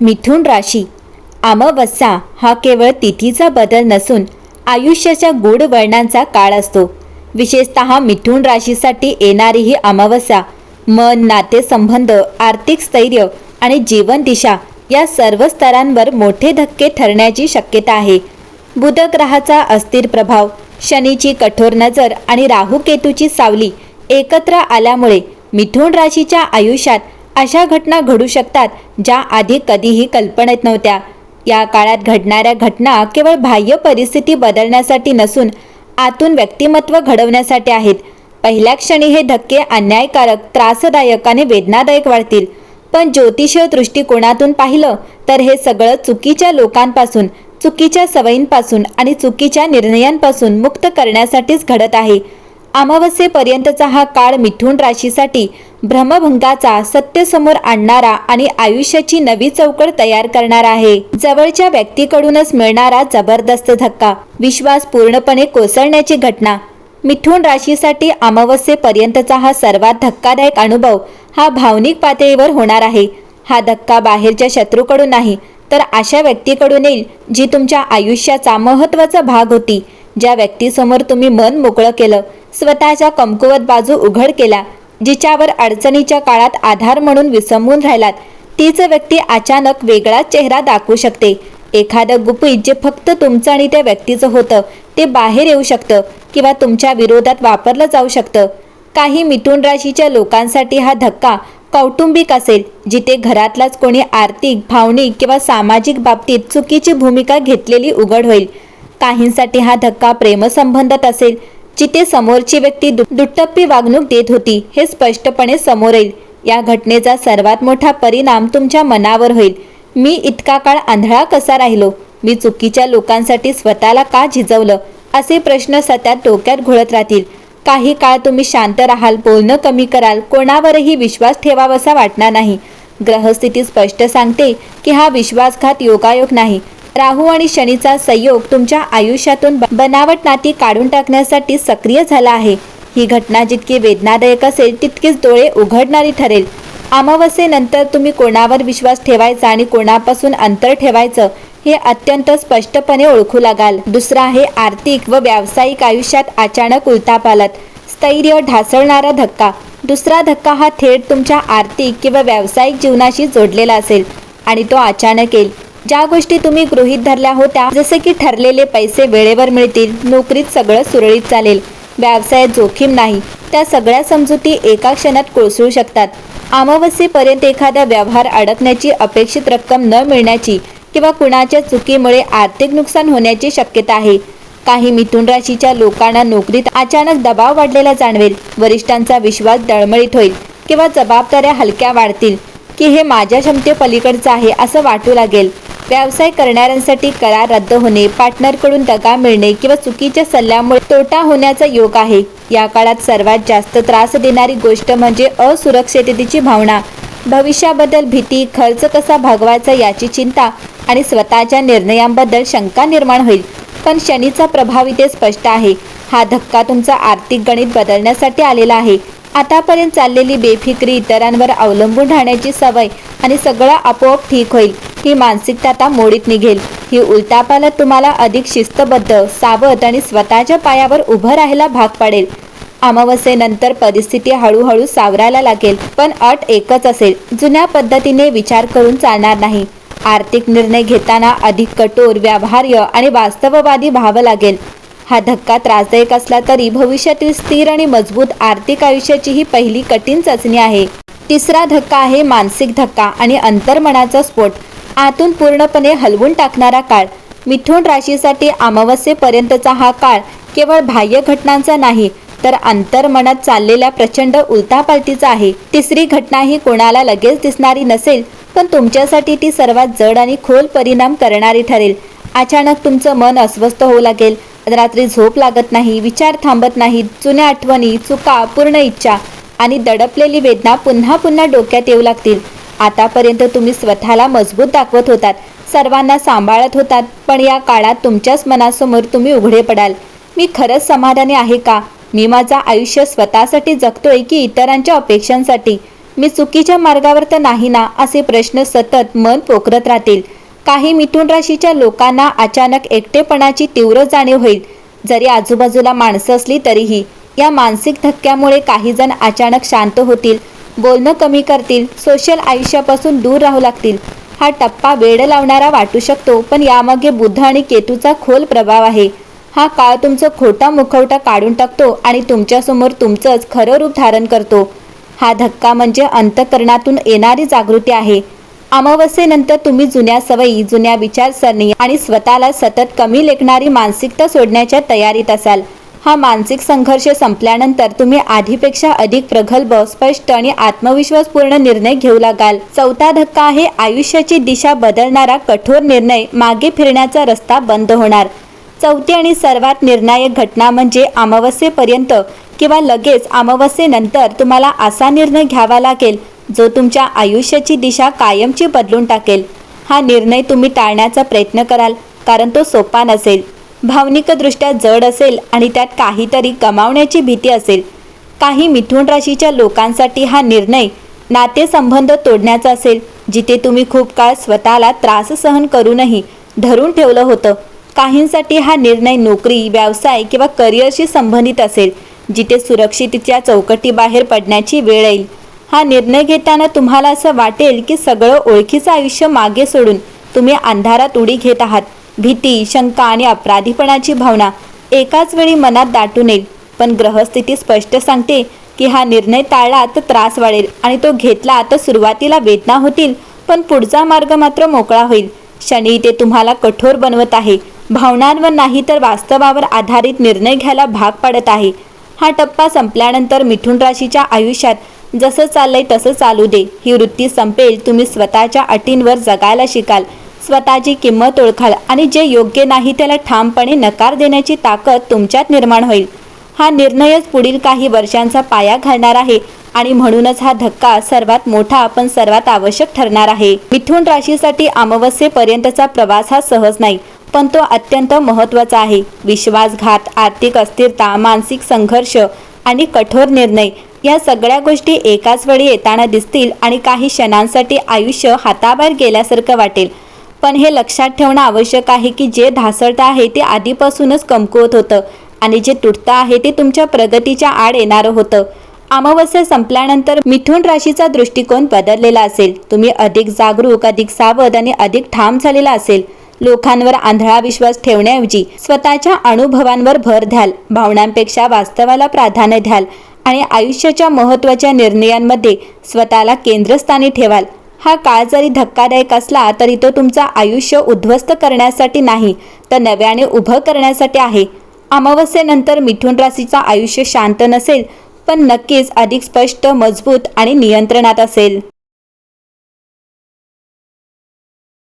मिथुन राशी. अमावस्या हा केवळ तिथीचा बदल नसून आयुष्याच्या गूढ वर्णांचा काळ असतो. विशेषतः मिथुन राशीसाठी येणारी ही अमावस्या मन, नातेसंबंध, आर्थिक स्थैर्य आणि जीवन दिशा या सर्व स्तरांवर मोठे धक्के ठरण्याची शक्यता आहे. बुध ग्रहाचा अस्थिर प्रभाव, शनीची कठोर नजर आणि राहू केतूची सावली एकत्र आल्यामुळे मिथुन राशीच्या आयुष्यात अशा घटना घडू शकतात ज्या आधी कधीही कल्पनेत नव्हत्या. या काळात घडणाऱ्या घटना केवळ बाह्य परिस्थिती बदलण्यासाठी नसून आतून व्यक्तिमत्व घडवण्यासाठी आहेत. पहिल्या क्षणी हे धक्के अन्यायकारक, त्रासदायक आणि वेदनादायक वाटतील, पण ज्योतिषीय दृष्टिकोनातून पाहिलं तर हे सगळं चुकीच्या लोकांपासून, चुकीच्या सवयींपासून आणि चुकीच्या निर्णयांपासून मुक्त करण्यासाठीच घडत आहे. अमावस्येपर्यंतचा हा काळ मिथुन राशीसाठी भ्रमभंगाचा, सत्य समोर आणणारा आणि आयुष्याची नवी चौकट तयार करणारा आहे. जवळच्या व्यक्तीकडूनच मिळणारा जबरदस्त धक्का, विश्वास पूर्णपणे कोसळण्याची घटना. मिथुन राशीसाठी अमावस्येपर्यंतचा हा सर्वात धक्कादायक अनुभव हा भावनिक पातळीवर होणार आहे. हा धक्का बाहेरच्या शत्रूकडून नाही, तर अशा व्यक्तीकडून येईल जी तुमच्या आयुष्याचा महत्त्वाचा भाग होती. ज्या व्यक्तीसमोर तुम्ही मन मोकळं केलं, स्वतःच्या कमकुवत बाजू उघड केला, जिच्यावर अडचणीच्या काळात आधार म्हणून विसंबून राहिलात, तीच व्यक्ती अचानक वेगळाच चेहरा दाखवू शकते. एखादं गुपित जे फक्त तुमचं आणि त्या व्यक्तीचं होतं ते बाहेर येऊ शकतं किंवा तुमच्या विरोधात वापरलं जाऊ शकतं. काही मिथुन राशीच्या लोकांसाठी हा धक्का कौटुंबिक असेल, जिथे घरातलाच कोणी आर्थिक, भावनिक किंवा सामाजिक बाबतीत चुकीची भूमिका घेतलेली उघड होईल. काहींसाठी हा धक्का प्रेमसंबंधात असेल, जिथे समोरची व्यक्ती दुटप्पी वागणूक देत होती हे स्पष्टपणे समोर येईल. या घटनेचा सर्वात मोठा परिणाम तुमच्या मनावर होईल. मी इतका काळ आंधळा कसा राहिलो, मी चुकीच्या लोकांसाठी स्वतःला का झिजवलं, असे प्रश्न सतत डोक्यात घोळत राहतील. काही काळ तुम्ही शांत राहाल, बोलणं कमी कराल, कोणावरही विश्वास ठेवावासा वाटणार नाही. ग्रहस्थिती स्पष्ट सांगते की हा विश्वासघात योगायोग नाही. राहू आणि शनीचा संयोग तुमच्या आयुष्यातून बनावट नाती काढून टाकण्यासाठी सक्रिय झाला आहे. ही घटना जितकी वेदनादायक असेल तितकीच डोळे उघडणारी ठरेल. अमावस्येनंतर तुम्ही कोणावर विश्वास ठेवायचा आणि कोणापासून अंतर ठेवायचं हे अत्यंत स्पष्टपणे ओळखू लागाल. दुसरा आहे आर्थिक व व्यावसायिक आयुष्यात अचानक उलथापालट, स्थैर्य ढासळणारा धक्का. दुसरा धक्का हा थेट तुमच्या आर्थिक किंवा व्यावसायिक जीवनाशी जोडलेला असेल आणि तो अचानक येईल. ज्या गोष्टी तुम्ही गृहीत धरल्या होत्या, जसे की ठरलेले पैसे वेळेवर मिळतील, नोकरीत सगळं सुरळीत चालेल, व्यवसायात जोखीम नाही, त्या सगळ्या समजुती एका क्षणात कोसळू शकतात. अमावस्येपर्यंत एखादा व्यवहार अडकण्याची, अपेक्षित रक्कम न मिळण्याची किंवा कुणाच्या चुकीमुळे आर्थिक नुकसान होण्याची शक्यता आहे. काही मिथुन राशीच्या लोकांना नोकरीत अचानक दबाव वाढलेला जाणवेल, वरिष्ठांचा विश्वास डळमळीत होईल किंवा जबाबदाऱ्या हलक्या वाढतील की हे माझ्या क्षमतेपलीकडचं आहे असं वाटू लागेल. व्यवसाय करणाऱ्यांसाठी करार रद्द होणे, पार्टनरकडून दगा मिळणे किंवा चुकीच्या सल्ल्यामुळे तोटा होण्याचा योग आहे. या काळात सर्वात जास्त त्रास देणारी गोष्ट म्हणजे असुरक्षिततेची भावना. भविष्याबद्दल भीती, खर्च कसा भागवायचा याची चिंता आणि स्वतःच्या निर्णयांबद्दल शंका निर्माण होईल. पण शनीचा प्रभाव इथे स्पष्ट आहे. हा धक्का तुमचा आर्थिक गणित बदलण्यासाठी आलेला आहे. आतापर्यंत चाललेली बेफिक्री, इतरांवर अवलंबून राहण्याची सवय आणि सगळं आपोआप ठीक होईल, ही मानसिकता आता मोडीत निघेल. ही उलथापालट तुम्हाला अधिक शिस्तबद्ध, सावध आणि स्वतःच्या पायावर उभं राहायला भाग पाडेल. अमावस्येनंतर परिस्थिती हळूहळू सावरायला लागेल, पण अट एकच असेल, जुन्या पद्धतीने विचार करून चालणार नाही. आर्थिक निर्णय घेताना अधिक कठोर, व्यवहार्य आणि वास्तववादी व्हावं लागेल. हा धक्का त्रासदायक असला तरी भविष्यातील स्थिर आणि मजबूत आर्थिक आयुष्याची ही पहिली कठीण चाचणी आहे. तिसरा धक्का आहे मानसिक धक्का आणि अंतर्मनाचा स्फोट. आतून पूर्णपणे हलवून टाकणारा काळ. मिथुन राशीसाठी अमावस्येपर्यंतचा हा काळ केवळ बाह्य घटनांचा नाही, तर अंतर्मनात चाललेल्या प्रचंड उलथापालटीचा आहे. तिसरी घटना ही कोणाला लगेच दिसणारी नसेल, पण तुमच्यासाठी ती सर्वात जड आणि खोल परिणाम करणारी ठरेल. अचानक तुमचं मन अस्वस्थ होऊ लागेल, रात्री झोप लागत नाही, विचार थांबत नाहीत, जुन्या आठवणी, चुका, पूर्ण इच्छा आणि दडपलेली वेदना पुन्हा पुन्हा डोक्यात येऊ लागतील. आतापर्यंत तुम्ही स्वतःला मजबूत दाखवत होतात, सर्वांना सांभाळत होतात, पण या काळात तुमच्याच मनासमोर तुम्ही उघडे पडाल. मी खरंच समाधानी आहे का? मी माझं आयुष्य स्वतःसाठी जगतोय की इतरांच्या अपेक्षांसाठी? मी चुकीच्या मार्गावर तर नाही ना, असे प्रश्न सतत मन पोखरत राहतील. काही मिथुन राशीच्या लोकांना अचानक एकटेपणाची तीव्र जाणीव होईल. जरी आजूबाजूला माणसं असली तरीही या मानसिक धक्क्यामुळे काही जण अचानक शांत होतील, बोलणं कमी करतील, सोशल आयुष्यापासून दूर राहू लागतील. हा टप्पा वेड लावणारा वाटू शकतो, पण यामागे बुध आणि केतूचा खोल प्रभाव आहे. हा काळ तुमचं खोटा मुखवटा काढून टाकतो आणि तुमच्यासमोर तुमचंच खरं रूप धारण करतो. हा धक्का म्हणजे अंतःकरणातून येणारी जागृती आहे. अमावस्येनंतर तुम्ही जुन्या सवयी, जुन्या विचारसरणी आणि स्वतःला सतत कमी लेखणारी मानसिकता सोडण्याच्या तयारीत असाल. हा मानसिक संघर्ष संपल्यानंतर तुम्ही आधीपेक्षा अधिक प्रगल्भ, स्पष्ट आणि आत्मविश्वासपूर्ण निर्णय घेऊ लागाल. चौथा धक्का आहे आयुष्याची दिशा बदलणारा कठोर निर्णय. मागे फिरण्याचा रस्ता बंद होणार. चौथी आणि सर्वात निर्णायक घटना म्हणजे अमावस्येपर्यंत किंवा लगेच अमावस्येनंतर तुम्हाला असा निर्णय घ्यावा लागेल जो तुमच्या आयुष्याची दिशा कायमची बदलून टाकेल. हा निर्णय तुम्ही टाळण्याचा प्रयत्न कराल, कारण तो सोपा नसेल, भावनिकदृष्ट्या जड असेल आणि त्यात काहीतरी गमावण्याची भीती असेल. काही मिथुन राशीच्या लोकांसाठी हा निर्णय नातेसंबंध तोडण्याचा असेल, जिथे तुम्ही खूप काळ स्वतःला त्रास सहन करूनही धरून ठेवलं होतं. काहींसाठी हा निर्णय नोकरी, व्यवसाय किंवा करिअरशी संबंधित असेल, जिथे सुरक्षिततेच्या चौकटीबाहेर पडण्याची वेळ येईल. हा निर्णय घेताना तुम्हाला असं वाटेल की सगळं ओळखीचं आयुष्य मागे सोडून तुम्ही अंधारात उडी घेत आहात. भीती, शंका आणि अपराधीपणाची भावना एकाच वेळी मनात दाटून येईल. पण ग्रहस्थिती स्पष्ट सांगते की हा निर्णय टाळला तर त्रास वाढेल आणि तो घेतला तर सुरुवातीला वेदना होतील, पण पुढचा मार्ग मात्र मोकळा होईल. शनी ते तुम्हाला कठोर बनवत आहे, भावनांवर नाही तर वास्तवावर आधारित निर्णय घ्यायला भाग पाडत आहे. हा टप्पा संपल्यानंतर मिथुन राशीच्या आयुष्यात जसं चाललंय तसं चालू दे ही वृत्ती संपेल. तुम्ही स्वतःच्या अटींवर जगायला शिकाल, स्वतःची किंमत ओळखाल आणि जे योग्य नाही त्याला ठामपणे नकार देण्याची ताकद तुमच्यात निर्माण होईल. हा निर्णयच पुढील काही वर्षांचा पाया घालणार आहे आणि म्हणूनच हा धक्का सर्वात मोठा पण सर्वात आवश्यक ठरणार आहे. मिथुन राशीसाठी अमावस्येपर्यंतचा प्रवास हा सहज नाही, पण तो अत्यंत महत्त्वाचा आहे. विश्वासघात, आर्थिक अस्थिरता, मानसिक संघर्ष आणि कठोर निर्णय या सगळ्या गोष्टी एकाच वेळी येताना दिसतील आणि काही क्षणांसाठी आयुष्य हाताबाहेर गेल्यासारखं वाटेल. पण हे लक्षात ठेवणं आवश्यक आहे की जे ढासळतं आहे ते आधीपासूनच कमकुवत होतं आणि जे तुटतं आहे ते तुमच्या प्रगतीच्या आड येणारं होतं. अमावस्या संपल्यानंतर मिथुन राशीचा दृष्टिकोन बदललेला असेल. तुम्ही अधिक जागरूक, अधिक सावध आणि अधिक ठाम झालेला असेल. लोकांवर आंधळा विश्वास ठेवण्याऐवजी स्वतःच्या अनुभवांवर भर द्याल, भावनांपेक्षा वास्तवाला प्राधान्य द्याल आणि आयुष्याच्या महत्त्वाच्या निर्णयांमध्ये स्वतःला केंद्रस्थानी ठेवाल. हा काळ जरी धक्कादायक असला तरी तो तुमचं आयुष्य उद्ध्वस्त करण्यासाठी नाही, तर नव्याने उभं करण्यासाठी आहे. अमावस्येनंतर मिथुन राशीचं आयुष्य शांत नसेल, पण नक्कीच अधिक स्पष्ट, मजबूत आणि नियंत्रणात असेल.